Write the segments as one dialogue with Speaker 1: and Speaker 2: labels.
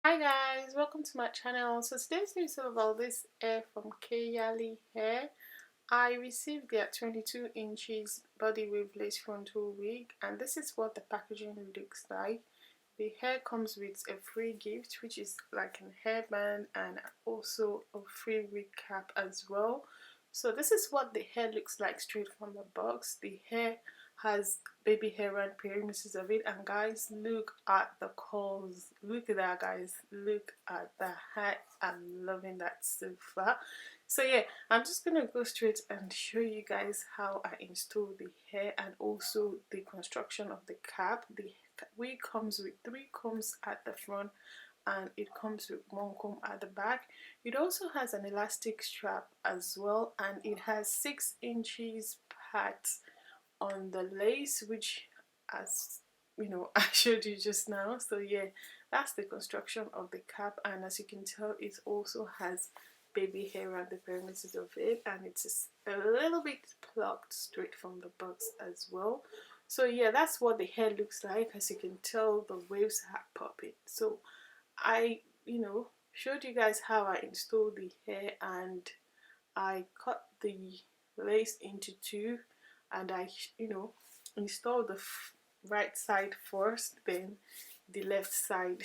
Speaker 1: Hi guys, welcome to my channel. So today's news is about this hair from Klaiyi hair. I received their 22 inches body wave lace frontal wig, and this is what the packaging looks like. The hair comes with a free gift, which is like a hairband and also a free wig cap as well. So this is what the hair looks like straight from the box. The hair has baby hair around perimeters of it, and guys, look at the curls. Look at that, guys. Look at the hair. I'm loving that so far. So yeah, I'm just gonna go straight and show you guys how I install the hair and also the construction of the cap. The wig comes with 3 combs at the front and it comes with 1 comb at the back. It also has an elastic strap as well, and it has 6 inches pads on the lace, which, as you know, I showed you just now. So yeah, that's the construction of the cap, and as you can tell, it also has baby hair around the perimeters of it, and it's a little bit plucked straight from the box as well. So yeah, that's what the hair looks like. As you can tell, the waves are popping. So I, showed you guys how I installed the hair, and I cut the lace into 2, and I, installed the right side first, then the left side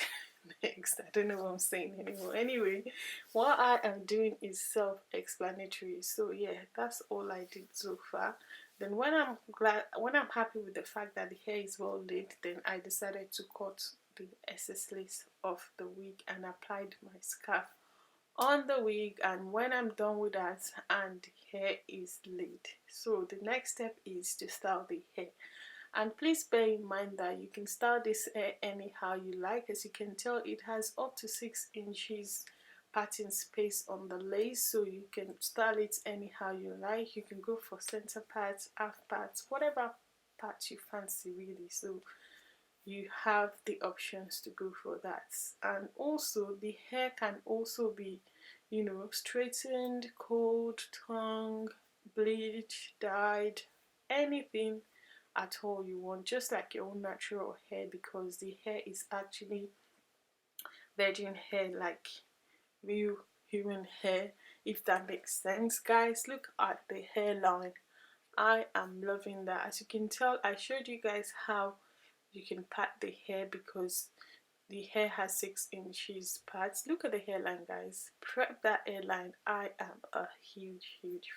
Speaker 1: next. I don't know what I'm saying anymore. Anyway, what I am doing is self-explanatory. So yeah, that's all I did so far. Then when I'm happy with the fact that the hair is well laid, then I decided to cut the excess lace off the wig and applied my scarf on the wig. And when I'm done with that and the hair is laid, so the next step is to style the hair. And please bear in mind that you can style this hair anyhow you like. As you can tell, it has up to 6 inches parting space on the lace, so you can style it anyhow you like. You can go for center parts, half parts, whatever part you fancy really. So you have the options to go for that. And also the hair can also be, straightened, cold, tongue, bleached, dyed, anything at all you want, just like your own natural hair, because the hair is actually virgin hair, like real human hair, if that makes sense. Guys, look at the hairline. I am loving that. As you can tell, I showed you guys how you can pat the hair because the hair has 6 inches parts. Look at the hairline, guys. Prep that hairline. I am a huge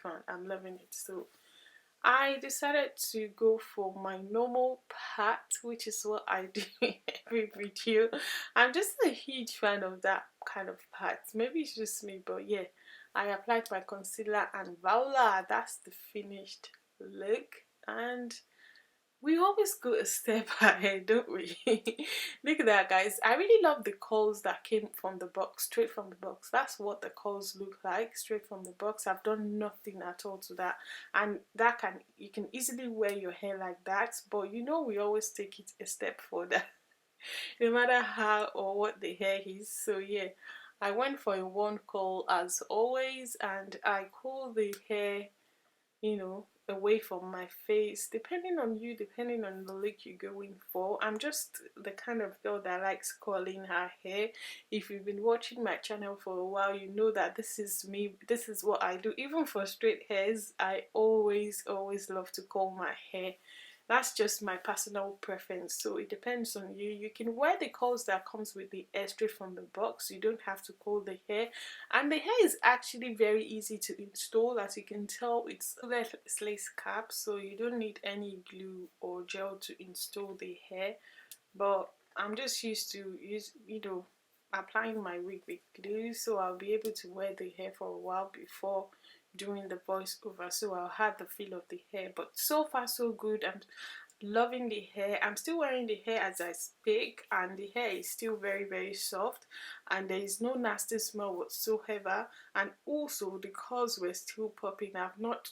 Speaker 1: fan. I'm loving it. So I decided to go for my normal part, which is what I do in every video. I'm just a huge fan of that kind of part. Maybe it's just me, but yeah, I applied my concealer and voila, that's the finished look. And we always go a step ahead, don't we? Look at that, guys. I really love the curls that came from the box, straight from the box. That's what the curls look like, straight from the box. I've done nothing at all to that, and you can easily wear your hair like that. But we always take it a step further, no matter how or what the hair is. So yeah, I went for a 1 curl as always, and I curl the hair, away from my face, depending on you, depending on the look you're going for. I'm just the kind of girl that likes curling her hair. If you've been watching my channel for a while, you know that this is me, this is what I do. Even for straight hairs, I always love to curl my hair. That's just my personal preference, so it depends on you. You can wear the curls that comes with the hair straight from the box. You don't have to curl the hair, and the hair is actually very easy to install. As you can tell, it's lace cap, so you don't need any glue or gel to install the hair. But I'm just used to applying my wig with glue, so I'll be able to wear the hair for a while before doing the voiceover, so I'll have the feel of the hair. But so far so good. I'm loving the hair. I'm still wearing the hair as I speak, and the hair is still very soft, and there is no nasty smell whatsoever. And also the curls were still popping. I've not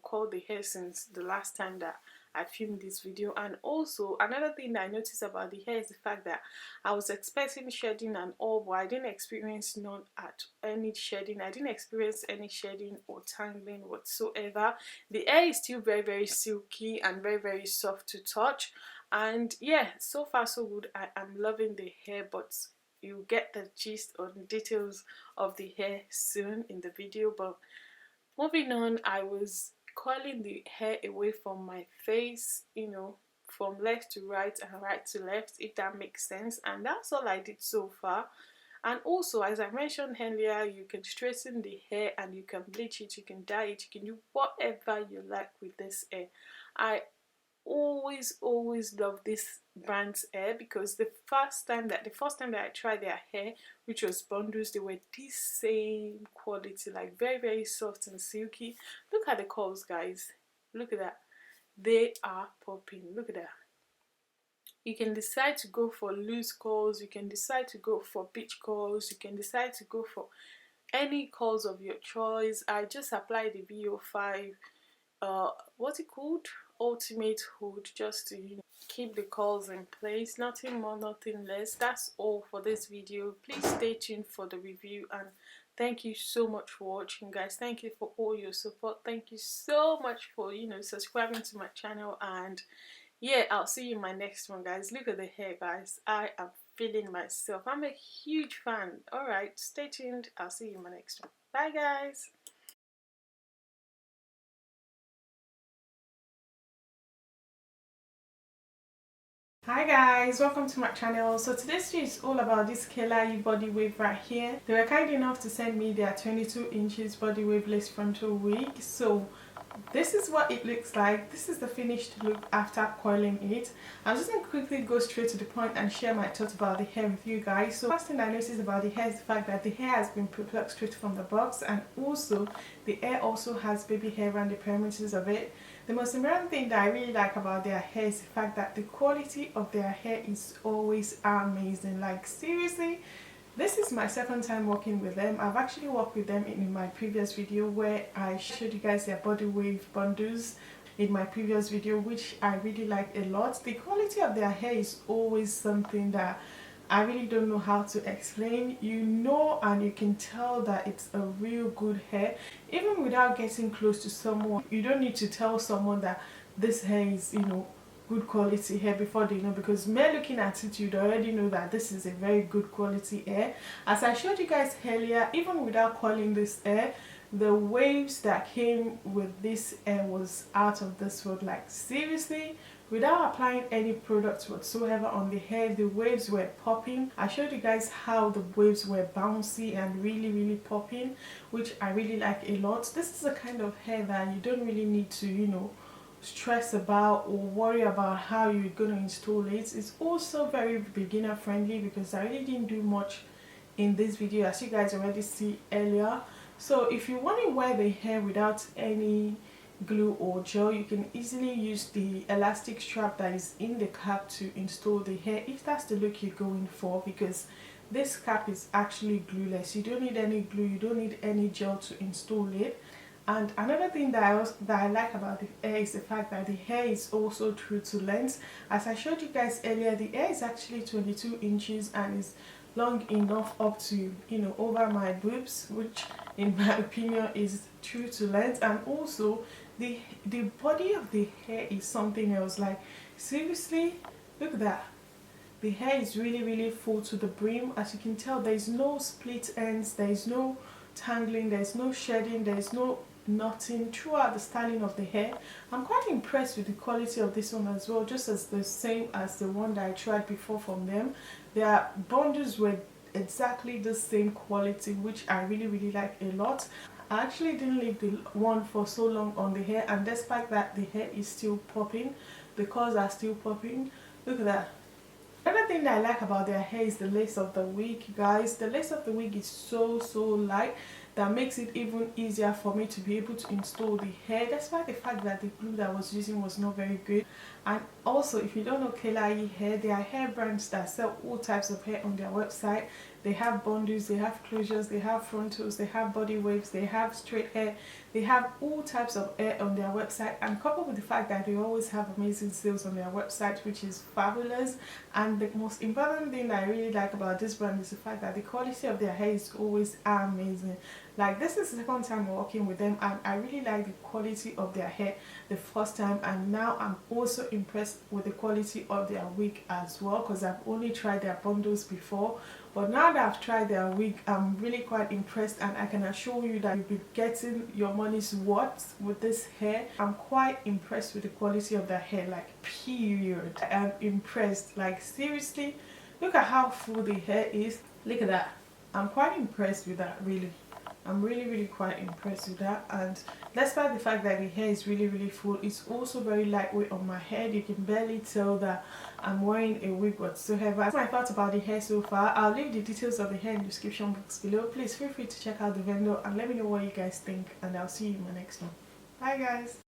Speaker 1: curled the hair since the last time that I filmed this video. And also another thing that I noticed about the hair is the fact that I was expecting shedding and all, but I didn't experience none at any shedding. I didn't experience any shedding or tangling whatsoever. The hair is still very silky and very soft to touch. And yeah, so far so good. I am loving the hair, but you get the gist or the details of the hair soon in the video. But moving on, I was coiling the hair away from my face, you know, from left to right and right to left, if that makes sense. And that's all I did so far. And also, as I mentioned earlier, you can straighten the hair and you can bleach it, you can dye it, you can do whatever you like with this hair. I always love this brand's hair because the first time that I tried their hair, which was bundles, they were this same quality, like very soft and silky. Look at the curls, guys. Look at that. They are popping. Look at that. You can decide to go for loose curls, you can decide to go for beach curls, you can decide to go for any curls of your choice. I just applied the VO5 what's it called, ultimate hood, just to, you know, keep the curls in place. Nothing more, nothing less. That's all for this video. Please stay tuned for the review, and thank you so much for watching, guys. Thank you for all your support. Thank you so much for, you know, subscribing to my channel. And yeah, I'll see you in my next one, guys. Look at the hair, guys. I am feeling myself. I'm a huge fan. All right, stay tuned. I'll see you in my next one. Bye, guys. Hi guys, welcome to my channel. So today's video is all about this Klaiyi body wave right here. They were kind enough to send me their 22 inches body wave lace frontal wig. So this is what it looks like. This is the finished look after coiling it. I'm just going to quickly go straight to the point and share my thoughts about the hair with you guys. So first thing I noticed about the hair is the fact that the hair has been plucked straight from the box, and also the hair also has baby hair around the perimeters of it. The most important thing that I really like about their hair is the fact that the quality of their hair is always amazing. Like seriously, this is my second time working with them. I've actually worked with them in my previous video where I showed you guys their body wave bundles in my previous video, which I really like a lot. The quality of their hair is always something that I really don't know how to explain. You know, and you can tell that it's a real good hair even without getting close to someone. You don't need to tell someone that this hair is, you know, good quality hair before they know, because mere looking at it you'd already know that this is a very good quality hair. As I showed you guys earlier, even without coiling this hair, the waves that came with this hair was out of this world. Like seriously, without applying any products whatsoever on the hair, the waves were popping. I showed you guys how the waves were bouncy and really popping, which I really like a lot. This is the kind of hair that you don't really need to, you know, stress about or worry about how you're going to install it. It's also very beginner friendly because I really didn't do much in this video, as you guys already see earlier. So if you want to wear the hair without any glue or gel, you can easily use the elastic strap that is in the cap to install the hair, if that's the look you're going for, because this cap is actually glueless. You don't need any glue, you don't need any gel to install it. And another thing that I like about the hair is the fact that the hair is also true to length. As I showed you guys earlier, the hair is actually 22 inches and is long enough up to, you know, over my boobs, which in my opinion is true to length. And also the body of the hair is something else. Like seriously, look at that. The hair is really full to the brim. As you can tell, there is no split ends, there is no tangling, there is no shedding, there is no knotting throughout the styling of the hair. I'm quite impressed with the quality of this one as well, just as the same as the one that I tried before from them. Their bundles were exactly the same quality, which I really like a lot. I actually didn't leave the one for so long on the hair, and despite that, the hair is still popping, the curls are still popping. Look at that. Another thing that I like about their hair is the lace of the wig, guys. The lace of the wig is so light that makes it even easier for me to be able to install the hair, despite the fact that the glue that I was using was not very good. And also, if you don't know Klaiyi hair, they are hair brands that sell all types of hair on their website. They have bundles, they have closures, they have frontals, they have body waves, they have straight hair, They have all types of hair on their website, and coupled with the fact that they always have amazing sales on their website, which is fabulous. And the most important thing that I really like about this brand is the fact that the quality of their hair is always amazing. Like, this is the second time working with them, and I really like the quality of their hair the first time, and now I'm also impressed with the quality of their wig as well, because I've only tried their bundles before. But now that I've tried their wig, I'm really quite impressed, and I can assure you that you'll be getting your money's worth with this hair. I'm quite impressed with the quality of their hair, like, period. I'm impressed, like, seriously. Look at how full the hair is. Look at that. I'm quite impressed with that, really. I'm really quite impressed with that. And despite the fact that the hair is really full, it's also very lightweight on my head. You can barely tell that I'm wearing a wig whatsoever. That's my thoughts about the hair so far. I'll leave the details of the hair in the description box below. Please feel free to check out the vendor and let me know what you guys think, and I'll see you in my next one. Bye guys.